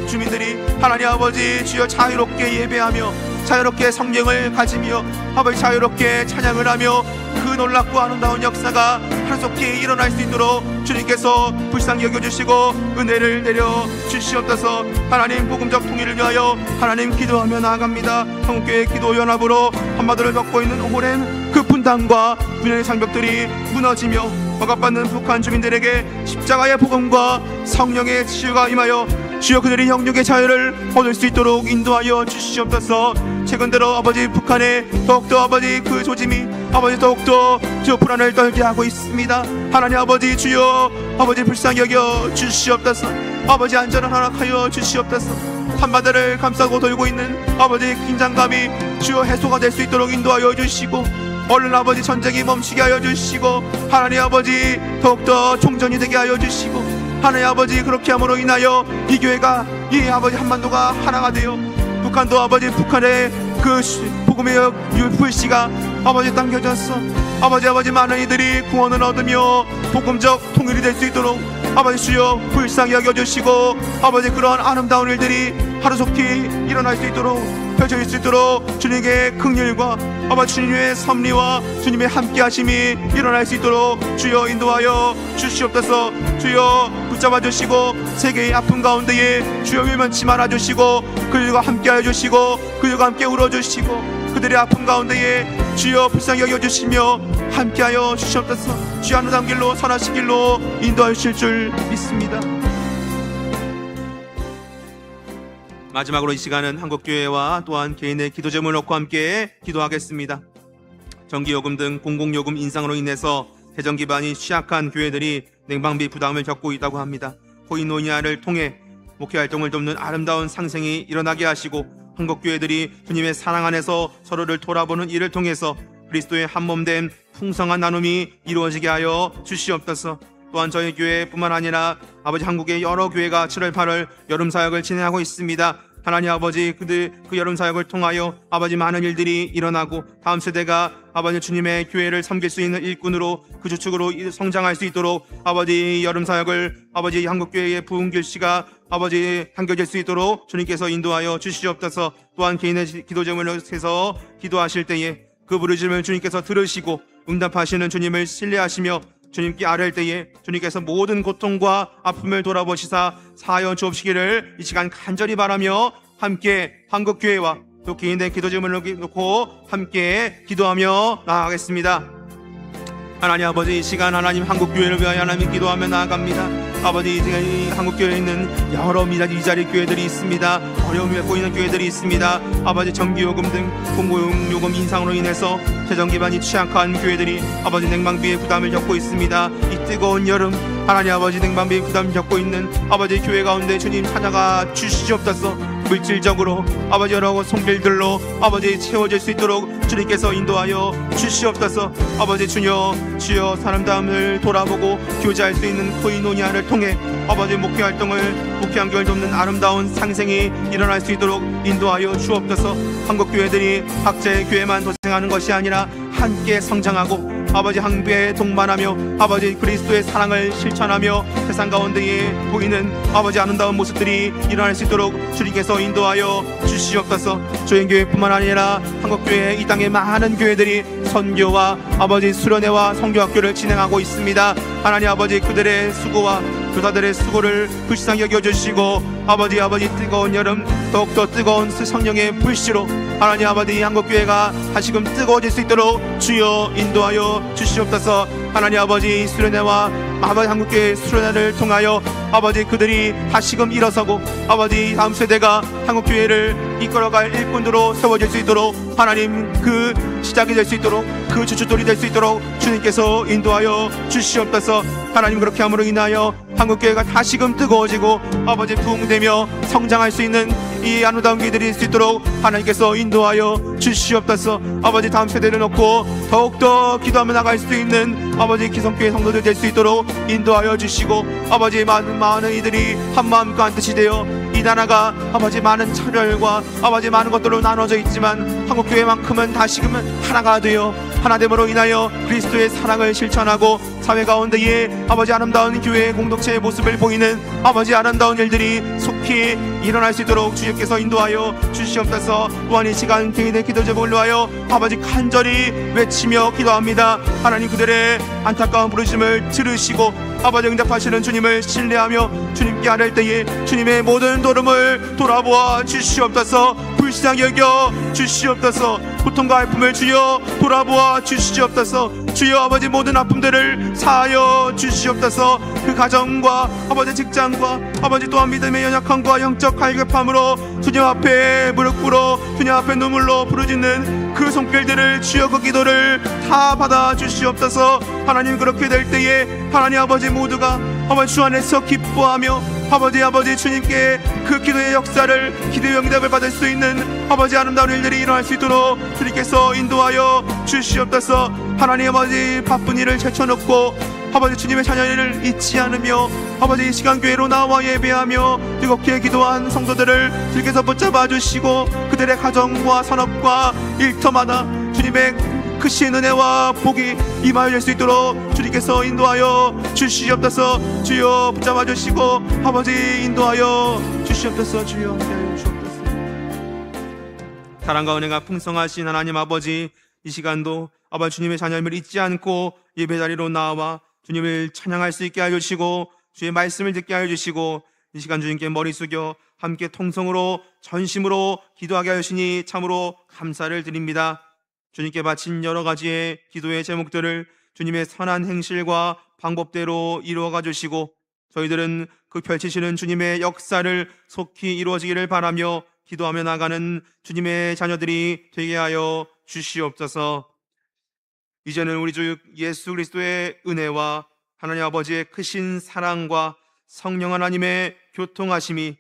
주민들이 하나님 아버지 주여 자유롭게 예배하며 자유롭게 성경을 가지며 아버지 자유롭게 찬양을 하며 그 놀랍고 아름다운 역사가 하루속히 일어날 수 있도록 주님께서 불쌍히 여겨주시고 은혜를 내려 주시옵소서. 하나님 복음적 통일을 위하여 하나님 기도하며 나아갑니다. 한국교회 기도연합으로 한반도를 겪고 있는 오랜 그 분단과 분열의 장벽들이 무너지며 억압받는 북한 주민들에게 십자가의 복음과 성령의 치유가 임하여 주여 그들이 영육의 자유를 얻을 수 있도록 인도하여 주시옵소서. 최근 들어 아버지 북한에 더욱더 아버지 그 조짐이 아버지 더욱더 주여 불안을 떨게 하고 있습니다. 하나님 아버지 주여 아버지 불쌍히 여겨 주시옵소서. 아버지 안전을 허락하여 주시옵소서. 한바다를 감싸고 돌고 있는 아버지 긴장감이 주여 해소가 될 수 있도록 인도하여 주시고 얼른 아버지 전쟁이 멈추게 하여 주시고 하나님 아버지 더욱더 총전이 되게 하여 주시고 하나님 아버지 그렇게 함으로 인하여 이 교회가 이 아버지 한반도가 하나가 되어 북한도 아버지 북한의 그 복음의 불씨가 아버지 당겨졌어. 아버지 많은 이들이 구원을 얻으며 복음적 통일이 될 수 있도록 아버지 주여 불쌍히 여겨주시고 아버지 그러한 아름다운 일들이 하루속히 일어날 수 있도록 펼쳐질 수 있도록 주님의 긍휼과 아버지 주님의 섭리와 주님의 함께하심이 일어날 수 있도록 주여 인도하여 주시옵소서. 주여 붙잡아 주시고 세계의 아픔 가운데에 주여 위면치 말아 주시고 그들과 함께 하여 주시고 그들과 함께 울어 주시고 그들의 아픔 가운데에 주여 불쌍히 여겨 주시며 함께하여 주시옵소서. 주여 아름다운 길로 선하신 길로 인도하실 줄 믿습니다. 마지막으로 이 시간은 한국교회와 또한 개인의 기도 제목을 놓고 함께 기도하겠습니다. 전기요금 등 공공요금 인상으로 인해서 재정 기반이 취약한 교회들이 냉방비 부담을 겪고 있다고 합니다. 코이노니아를 통해 목회활동을 돕는 아름다운 상생이 일어나게 하시고 한국교회들이 주님의 사랑 안에서 서로를 돌아보는 일을 통해서 그리스도의 한몸된 풍성한 나눔이 이루어지게 하여 주시옵소서. 또한 저희 교회뿐만 아니라 아버지 한국의 여러 교회가 7월 8월 여름 사역을 진행하고 있습니다. 하나님 아버지 그 여름 사역을 통하여 아버지 많은 일들이 일어나고 다음 세대가 아버지 주님의 교회를 섬길 수 있는 일꾼으로 그 주축으로 성장할 수 있도록 아버지 여름 사역을 아버지 한국교회의 부흥길씨가 아버지 당겨질 수 있도록 주님께서 인도하여 주시옵소서. 또한 개인의 기도 제목을 해서 기도하실 때에 그 부르심을 주님께서 들으시고 응답하시는 주님을 신뢰하시며 주님께 아뢰을 때에 주님께서 모든 고통과 아픔을 돌아보시사 사하여 주옵시기를 이 시간 간절히 바라며 함께 한국교회와 또 개인의 기도 제목을 놓고 함께 기도하며 나아가겠습니다. 하나님 아버지 이 시간 하나님 한국교회를 위하여 하나님 기도하며 나아갑니다. 아버지 이 한국교회에 있는 여러 이자리 교회들이 있습니다. 어려움을 겪고 있는 교회들이 있습니다. 아버지 전기요금 등 공공요금 인상으로 인해서 재정 기반이 취약한 교회들이 아버지 냉방비의 부담을 겪고 있습니다. 이 뜨거운 여름 하나님 아버지 냉방비의 부담을 겪고 있는 아버지 교회 가운데 주님 찾아가 주시옵소서. 물질적으로 아버지 여러 손길들로 아버지 채워질 수 있도록 주님께서 인도하여 주시옵소서. 아버지 주여 사람다움을 돌아보고 교제할 수 있는 코이노니아를 통해 아버지 목회한 교회를 돕는 아름다운 상생이 일어날 수 있도록 인도하여 주옵소서. 한국교회들이 각자의 교회만 도생하는 것이 아니라 함께 성장하고 아버지 한교회에 동반하며 아버지 그리스도의 사랑을 실천하며 세상 가운데에 보이는 아버지 아름다운 모습들이 일어날 수 있도록 주님께서 인도하여 주시옵소서. 조연교회뿐만 아니라 한국교회 이 땅의 많은 교회들이 선교와 아버지 수련회와 선교학교를 진행하고 있습니다. 하나님 아버지 그들의 수고와 교사들의 수고를 불쌍히 여겨주시고 아버지 뜨거운 여름 더욱더 뜨거운 성령의 불씨로 하나님 아버지 한국교회가 다시금 뜨거워질 수 있도록 주여 인도하여 주시옵소서. 하나님 아버지 수련회와 아버지 한국교회 수련회를 통하여 아버지 그들이 다시금 일어서고 아버지 다음 세대가 한국교회를 이끌어갈 일꾼으로 세워질 수 있도록 하나님 그 시작이 될 수 있도록 그 주춧돌이 될 수 있도록 주님께서 인도하여 주시옵소서. 하나님 그렇게 함으로 인하여 한국교회가 다시금 뜨거워지고 아버지 부흥되며 성장할 수 있는 이 아름다운 길들이 있을 수 있도록 하나님께서 인도하여 주시옵소서. 아버지 다음 세대를 놓고 더욱더 기도하며 나갈 수 있는 아버지 기성교회 성도들 될 수 있도록 인도하여 주시고 아버지 많은 이들이 한마음과 한뜻이 되어 이 나라가 아버지 많은 차별과 아버지 많은 것들로 나눠져 있지만 한국교회만큼은 다시금은 하나가 되어 하나됨으로 인하여 그리스도의 사랑을 실천하고 사회 가운데에 아버지 아름다운 교회의 공동체의 모습을 보이는 아버지 아름다운 일들이 속히 일어날 수 있도록 주님께서 인도하여 주시옵소서. 또한 이 시간 개인의 기도 제목을 위하여 아버지 간절히 외치며 기도합니다. 하나님 그들의 안타까운 부르심을 들으시고 아버지 응답하시는 주님을 신뢰하며 주님께 아뢰을 때에 주님의 모든 도름을 돌아보아 주시옵소서. 불쌍히 여겨 주시옵소서. 고통과 아픔을 주여 돌아보아 주시옵소서. 주여 아버지 모든 아픔들을 사하여 주시옵소서. 그 가정과 아버지 직장과 아버지 또한 믿음의 연약함과 영적 갈급함으로 주님 앞에 무릎 꿇어 주님 앞에 눈물로 부르짖는 그 손길들을 주여 그 기도를 다 받아 주시옵소서. 하나님 그렇게 될 때에 하나님 아버지 모두가 아버지 주 안에서 기뻐하며 아버지 주님께 그 기도의 역사를 기도의 응답을 받을 수 있는 아버지 아름다운 일들이 일어날 수 있도록 주님께서 인도하여 주시옵소서. 하나님 아버지 바쁜 일을 제쳐놓고 아버지 주님의 자녀를 잊지 않으며 아버지 이 시간 교회로 나와 예배하며 뜨겁게 기도한 성도들을 주님께서 붙잡아 주시고 그들의 가정과 산업과 일터마다 주님의 크신 은혜와 복이 임하여 수 있도록 주님께서 인도하여 주시옵소서. 주여 붙잡아 주시고 아버지 인도하여 주시옵소서. 주여 인도하여 주옵소서. 사랑과 은혜가 풍성하신 하나님 아버지 이 시간도 아버지 주님의 자녀임을 잊지 않고 예배 자리로 나와 주님을 찬양할 수 있게 하여 주시고 주의 말씀을 듣게 하여 주시고 이 시간 주님께 머리 숙여 함께 통성으로 전심으로 기도하게 하시니 참으로 감사를 드립니다. 주님께 바친 여러 가지의 기도의 제목들을 주님의 선한 행실과 방법대로 이루어가 주시고 저희들은 그 펼치시는 주님의 역사를 속히 이루어지기를 바라며 기도하며 나가는 주님의 자녀들이 되게 하여 주시옵소서. 이제는 우리 주 예수 그리스도의 은혜와 하나님 아버지의 크신 사랑과 성령 하나님의 교통하심이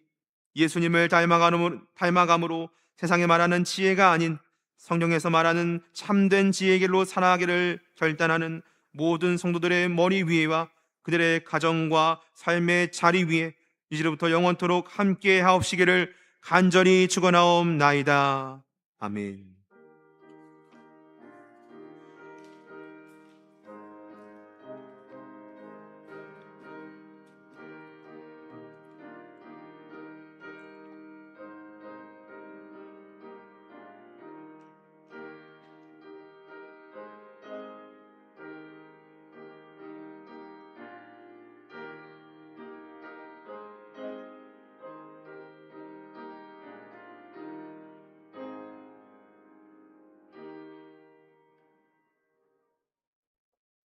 예수님을 닮아감으로 세상에 말하는 지혜가 아닌 성령에서 말하는 참된 지혜의 길로 살아가기를 결단하는 모든 성도들의 머리 위에와 그들의 가정과 삶의 자리 위에 이제로부터 영원토록 함께 하옵시기를 간절히 축원하옵나이다. 아멘.